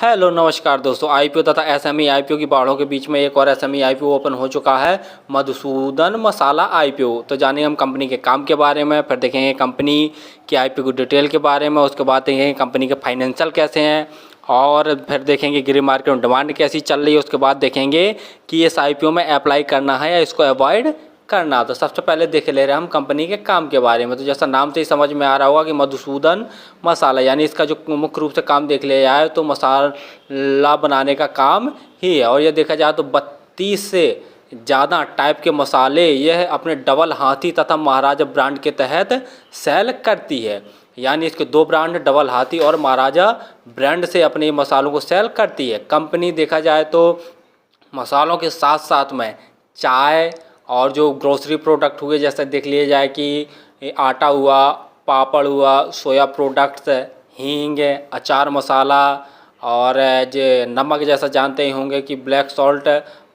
Hello नमस्कार दोस्तों। IPO तथा एसएमई आईपीओ की बाढ़ों के बीच में एक और एसएमई आईपीओ ओपन हो चुका है, मधुसूदन मसाला आईपीओ। तो जानिए हम कंपनी के काम के बारे में, फिर देखेंगे कंपनी की आईपीओ की डिटेल के बारे में, उसके बाद देखेंगे कंपनी के फाइनेंशियल कैसे हैं, और फिर देखेंगे ग्रे मार्केट में डिमांड कैसी चल रही है। उसके बाद देखेंगे कि इस आईपीओ में अप्लाई करना है या इसको अवॉइड करना। तो सबसे पहले देख ले रहे हैं हम कंपनी के काम के बारे में। तो जैसा नाम से ही समझ में आ रहा होगा कि मधुसूदन मसाला, यानी इसका जो मुख्य रूप से काम देख लिया जाए तो मसाला बनाने का काम ही है। और ये देखा जाए तो 32 से ज़्यादा टाइप के मसाले यह अपने डबल हाथी तथा महाराजा ब्रांड के तहत सेल करती है। यानी इसके दो ब्रांड डबल हाथी और महाराजा ब्रांड से अपने मसालों को सेल करती है। कंपनी देखा जाए तो मसालों के साथ साथ में चाय और जो ग्रोसरी प्रोडक्ट हुए, जैसे देख लिया जाए कि आटा हुआ, पापड़ हुआ, सोया प्रोडक्ट्स, हींग, अचार मसाला, और जो नमक जैसा जानते ही होंगे कि ब्लैक सॉल्ट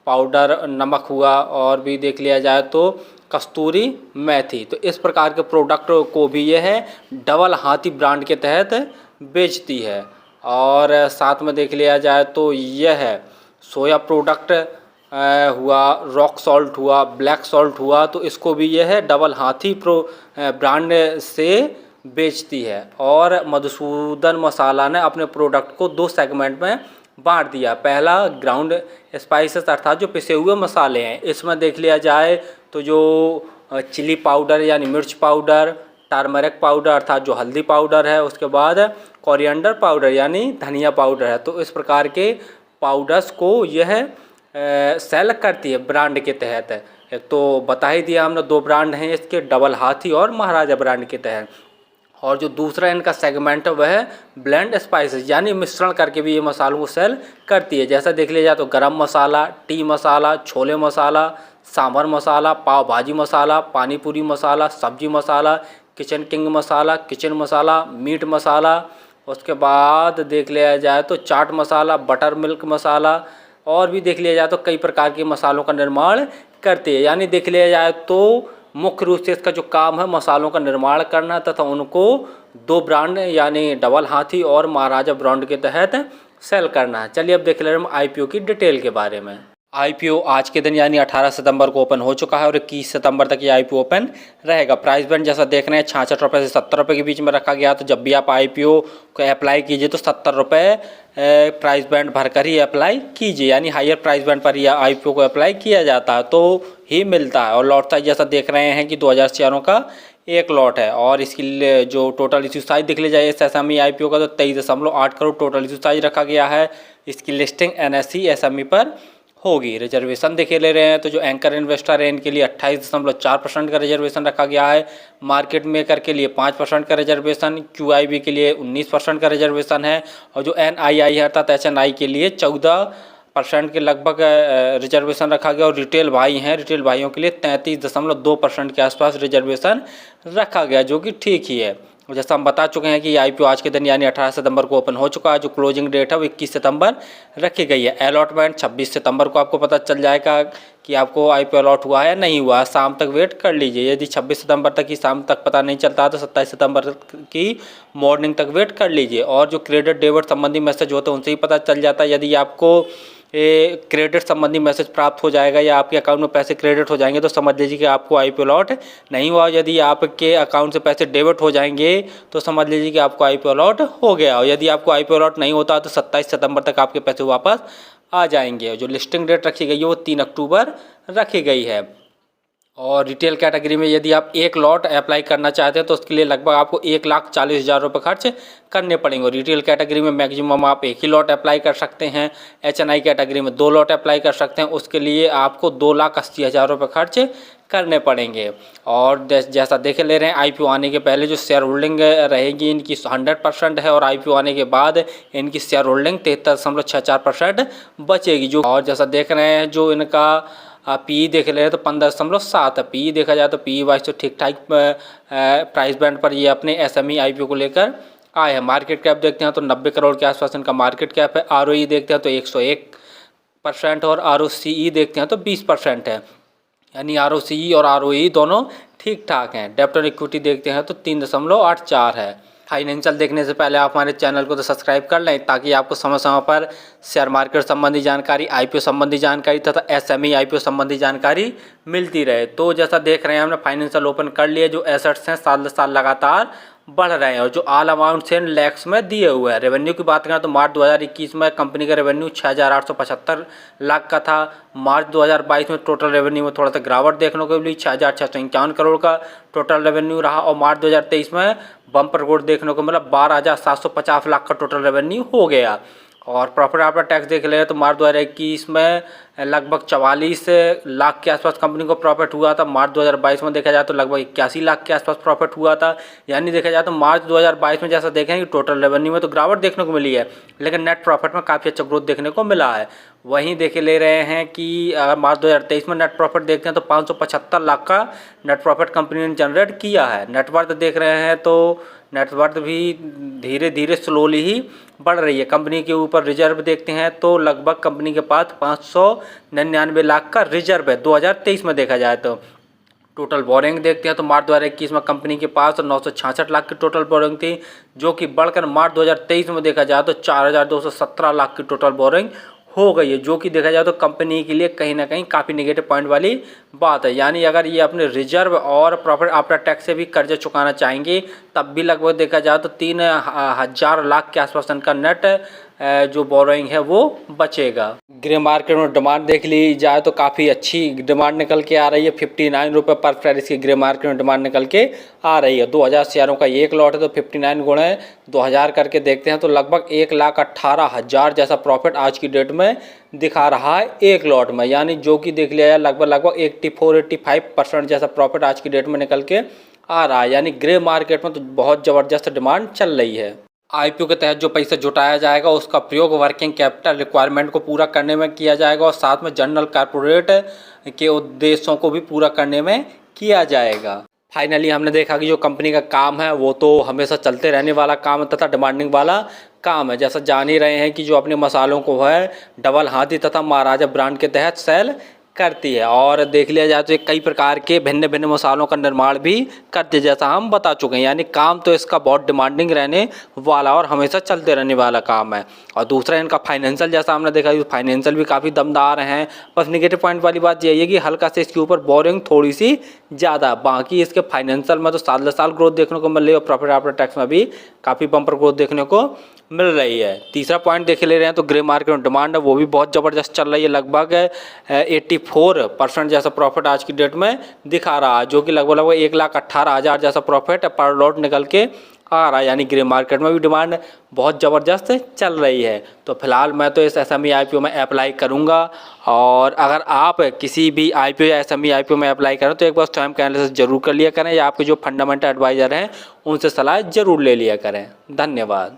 पाउडर नमक हुआ, और भी देख लिया जाए तो कस्तूरी मेथी। तो इस प्रकार के प्रोडक्ट को भी यह डबल हाथी ब्रांड के तहत बेचती है। और साथ में देख लिया जाए तो यह सोया प्रोडक्ट हुआ, रॉक सॉल्ट हुआ, ब्लैक सॉल्ट हुआ, तो इसको भी यह डबल हाथी ब्रांड से बेचती है। और मधुसूदन मसाला ने अपने प्रोडक्ट को दो सेगमेंट में बांट दिया। पहला ग्राउंड स्पाइसेस अर्थात जो पिसे हुए मसाले हैं, इसमें देख लिया जाए तो जो चिली पाउडर यानी मिर्च पाउडर, टर्मरिक पाउडर अर्थात जो हल्दी पाउडर है, उसके बाद कोरिएंडर पाउडर यानी धनिया पाउडर है। तो इस प्रकार के पाउडर्स को यह सेल करती है ब्रांड के तहत। एक तो बता ही दिया हमने, दो ब्रांड हैं इसके, डबल हाथी और महाराजा ब्रांड के तहत। और जो दूसरा इनका सेगमेंट है वह ब्लेंड स्पाइसेस यानी मिश्रण करके भी ये मसालों को सेल करती है। जैसा देख लिया जाए तो गरम मसाला, टी मसाला, छोले मसाला, सांभर मसाला, पाव भाजी मसाला, पानी पूरी मसाला, सब्जी मसाला, किचन किंग मसाला, किचन मसाला, मीट मसाला, उसके बाद देख लिया जाए तो चाट मसाला, बटर मिल्क मसाला, और भी देख लिया जाए तो कई प्रकार के मसालों का निर्माण करते हैं। यानी देख लिया जाए तो मुख्य रूप से इसका जो काम है मसालों का निर्माण करना तथा उनको दो ब्रांड यानी डबल हाथी और महाराजा ब्रांड के तहत सेल करना है। चलिए अब देख ले रहे हम आईपीओ की डिटेल के बारे में। आईपीओ आज के दिन यानी 18 सितंबर को ओपन हो चुका है और 21 सितंबर तक ये आईपीओ ओपन रहेगा। प्राइस बैंड जैसा देख रहे हैं 66 रुपये से 70 रुपये के बीच में रखा गया। तो जब भी आप आईपीओ को अप्लाई कीजिए तो 70 रुपये प्राइस बैंड भरकर ही अप्लाई कीजिए, यानी हायर प्राइस बैंड पर ही आईपीओ को अप्लाई किया जाता है तो ही मिलता है। और लॉट साइज जैसा देख रहे हैं कि 2000 शेयरों का एक लॉट है। और इसकी जो टोटल इशू साइज देख लिया जाए इस एसएमई आईपीओ का तो 23.8 करोड़ टोटल इशू साइज रखा गया है। इसकी लिस्टिंग एनएसई एसएमई पर होगी। रिजर्वेशन देखे ले रहे हैं तो जो एंकर इन्वेस्टर है इनके लिए 28.4% का रिजर्वेशन रखा गया है। मार्केट मेकर के लिए 5% का रिजर्वेशन, क्यूआईबी के लिए 19% का रिजर्वेशन है, और जो एनआईआई है अर्थात एचएनआई के लिए 14% के लगभग रिजर्वेशन रखा गया। और रिटेल भाई हैं, रिटेल भाइयों के लिए 33.2% के आसपास रिजर्वेशन रखा गया, जो कि ठीक ही है। जैसा हम बता चुके हैं कि आईपीओ आज के दिन यानी 18 सितंबर को ओपन हो चुका है। जो क्लोजिंग डेट है वो 21 सितंबर रखी गई है। अलॉटमेंट 26 सितंबर को आपको पता चल जाएगा कि आपको आईपीओ अलॉट हुआ है या नहीं हुआ। शाम तक वेट कर लीजिए। यदि 26 सितंबर तक की शाम तक पता नहीं चलता है तो 27 सितंबर की मॉर्निंग तक वेट कर लीजिए। और जो क्रेडिट डेबिट संबंधी मैसेज होते हैं उनसे ही पता चल जाता है। यदि आपको क्रेडिट संबंधी मैसेज प्राप्त हो जाएगा या आपके अकाउंट में पैसे क्रेडिट हो जाएंगे तो समझ लीजिए कि आपको आईपीओ अलॉट नहीं हुआ। यदि आपके अकाउंट से पैसे डेबिट हो जाएंगे तो समझ लीजिए कि आपको आईपीओ अलॉट हो गया। और यदि आपको आईपीओ अलॉट नहीं होता तो 27 सितंबर तक आपके पैसे वापस आ जाएंगे। जो लिस्टिंग डेट रखी गई है वो 3 अक्टूबर रखी गई है। और रिटेल कैटेगरी में यदि आप एक लॉट अप्लाई करना चाहते हैं तो उसके लिए लगभग आपको 1,40,000 रुपये खर्च करने पड़ेंगे। रिटेल कैटेगरी में मैक्सिमम आप एक ही लॉट अप्लाई कर सकते हैं। एचएनआई कैटेगरी में 2 लॉट अप्लाई कर सकते हैं, उसके लिए आपको 2,80,000 रुपये खर्च करने पड़ेंगे। और जैसा देख ले रहे हैं आईपीओ आने के पहले जो शेयर होल्डिंग रहेगी इनकी 100% है, और आईपीओ आने के बाद इनकी शेयर होल्डिंग 73.64% बचेगी। जो और जैसा देख रहे हैं जो इनका पी देख ले रहे हैं तो 15.7 है। पी देखा जाए तो पी वाइज तो ठीक ठाक प्राइस बैंड पर ये अपने एसएमई आईपीओ को लेकर आए हैं। मार्केट कैप देखते हैं तो 90 करोड़ के आसपास इनका मार्केट कैप है। आरओई देखते हैं तो 101% और आरओसीई देखते हैं तो 20% है। यानी आरओसीई और आरओई दोनों ठीक ठाक हैं। डेब्ट और इक्विटी देखते हैं तो 3.84 है। फाइनेंशियल देखने से पहले आप हमारे चैनल को तो सब्सक्राइब कर लें ताकि आपको समय समय पर शेयर मार्केट संबंधी जानकारी, आईपीओ संबंधी जानकारी तथा एसएमई आईपीओ संबंधी जानकारी मिलती रहे। तो जैसा देख रहे हैं हमने फाइनेंशियल ओपन कर लिए, जो एसेट्स हैं साल साल लगातार बढ़ रहे हैं और जो ऑल अमाउंट्स हैं लैक्स में दिए हुए हैं। रेवेन्यू की बात करें तो मार्च 2021 में कंपनी का रेवेन्यू 6,875 लाख का था। मार्च 2022 में टोटल रेवेन्यू में थोड़ा सा गिरावट देखने को मिली, 6,651 करोड़ का टोटल रेवेन्यू रहा और मार्च 2023 में बम्पर ग्रोथ देखने को मिला, 12,750 लाख का टोटल रेवेन्यू हो गया। और प्रॉफिट आफ्टर टैक्स देख ले तो मार्च 2021 में लगभग 44 लाख के आसपास कंपनी को प्रॉफिट हुआ था। मार्च 2022 में देखा जाए तो लगभग 81 लाख के आसपास प्रॉफिट हुआ था। यानी देखा जाए तो मार्च 2022 में जैसा देखें कि टोटल रेवेन्यू में तो गिरावट देखने को मिली है, लेकिन नेट प्रॉफिट में काफ़ी अच्छा ग्रोथ देखने को मिला है। वहीं देखे ले रहे हैं कि अगर मार्च 2023 में नेट प्रॉफिट देखते हैं तो 575 लाख का नेट प्रॉफिट कंपनी ने जनरेट किया है। नेटवर्थ देख रहे हैं तो नेटवर्थ भी धीरे धीरे स्लोली ही बढ़ रही है। कंपनी के ऊपर रिजर्व देखते हैं तो लगभग कंपनी के पास 599 लाख का रिजर्व है 2023 में देखा जाए तो। टोटल बोरिंग देखते हैं तो मार्च 2021 में कंपनी के पास 966 लाख की टोटल बोरिंग थी, जो कि बढ़कर मार्च 2023 में देखा जाए तो 4,217 लाख की टोटल बोरिंग हो गई है, जो कि देखा जाए तो कंपनी के लिए कहीं ना कहीं काफ़ी नेगेटिव पॉइंट वाली बात है। यानी अगर ये अपने रिजर्व और प्रॉफिट आफ्टर टैक्स से भी कर्जे चुकाना चाहेंगे तब भी लगभग देखा जाए तो 3,000 लाख के आसपास इनका नेट जो बोरोइंग है वो बचेगा। ग्रे मार्केट में डिमांड देख ली जाए तो काफ़ी अच्छी डिमांड निकल के आ रही है। 59 रुपये पर शेयर इसकी ग्रे मार्केट में डिमांड निकल के आ रही है। 2000 शेयरों का एक लॉट है तो 59 गुणे 2000 करके देखते हैं तो लगभग 1,18,000 जैसा प्रॉफिट आज की डेट में दिखा रहा है एक लॉट में। यानी जो कि देख लिया जाए लगभग 84-85% जैसा प्रॉफिट आज की डेट में निकल के आ रहा है। यानी ग्रे मार्केट में तो बहुत ज़बरदस्त डिमांड चल रही है। आईपीओ के तहत जो पैसा जुटाया जाएगा उसका प्रयोग वर्किंग कैपिटल रिक्वायरमेंट को पूरा करने में किया जाएगा और साथ में जनरल कॉर्पोरेट के उद्देश्यों को भी पूरा करने में किया जाएगा। फाइनली हमने देखा कि जो कंपनी का काम है वो तो हमेशा चलते रहने वाला काम है तथा डिमांडिंग वाला काम है। जैसा जान ही रहे हैं कि जो अपने मसालों को है डबल हाथी तथा महाराजा ब्रांड के तहत सेल करती है और देख लिया जाए तो कई प्रकार के भिन्न भिन्न मसालों का निर्माण भी करती है, जैसा हम बता चुके हैं। यानी काम तो इसका बहुत डिमांडिंग रहने वाला और हमेशा चलते रहने वाला काम है। और दूसरा इनका फाइनेंशियल, जैसा हमने देखा फाइनेंशियल भी काफ़ी दमदार हैं। बस निगेटिव पॉइंट वाली बात यही है कि हल्का से इसके ऊपर बोरिंग थोड़ी सी ज़्यादा, बाकी इसके फाइनेंशियल में तो साल साल ग्रोथ देखने को मिल रही है और प्रॉफिट आफ्टर टैक्स में भी काफ़ी बम्पर ग्रोथ देखने को मिल रही है। तीसरा पॉइंट देख ले रहे हैं तो ग्रे मार्केट में डिमांड है वो भी बहुत ज़बरदस्त चल रही है। लगभग 84% जैसा प्रॉफिट आज की डेट में दिखा रहा है, जो कि लगभग 1,18,000 जैसा प्रॉफिट पर लॉट निकल के आ रहा है। यानी ग्रे मार्केट में भी डिमांड बहुत ज़बरदस्त चल रही है। तो फिलहाल मैं तो इस एसएमई आईपीओ में अप्लाई करूंगा और अगर आप किसी भी आईपीओ या एसएमई आईपीओ में अप्लाई करें तो एक बार स्वयं का एनालिसिस जरूर कर लिया करें या आपके जो फंडामेंटल एडवाइज़र हैं उनसे सलाह जरूर ले लिया करें। धन्यवाद।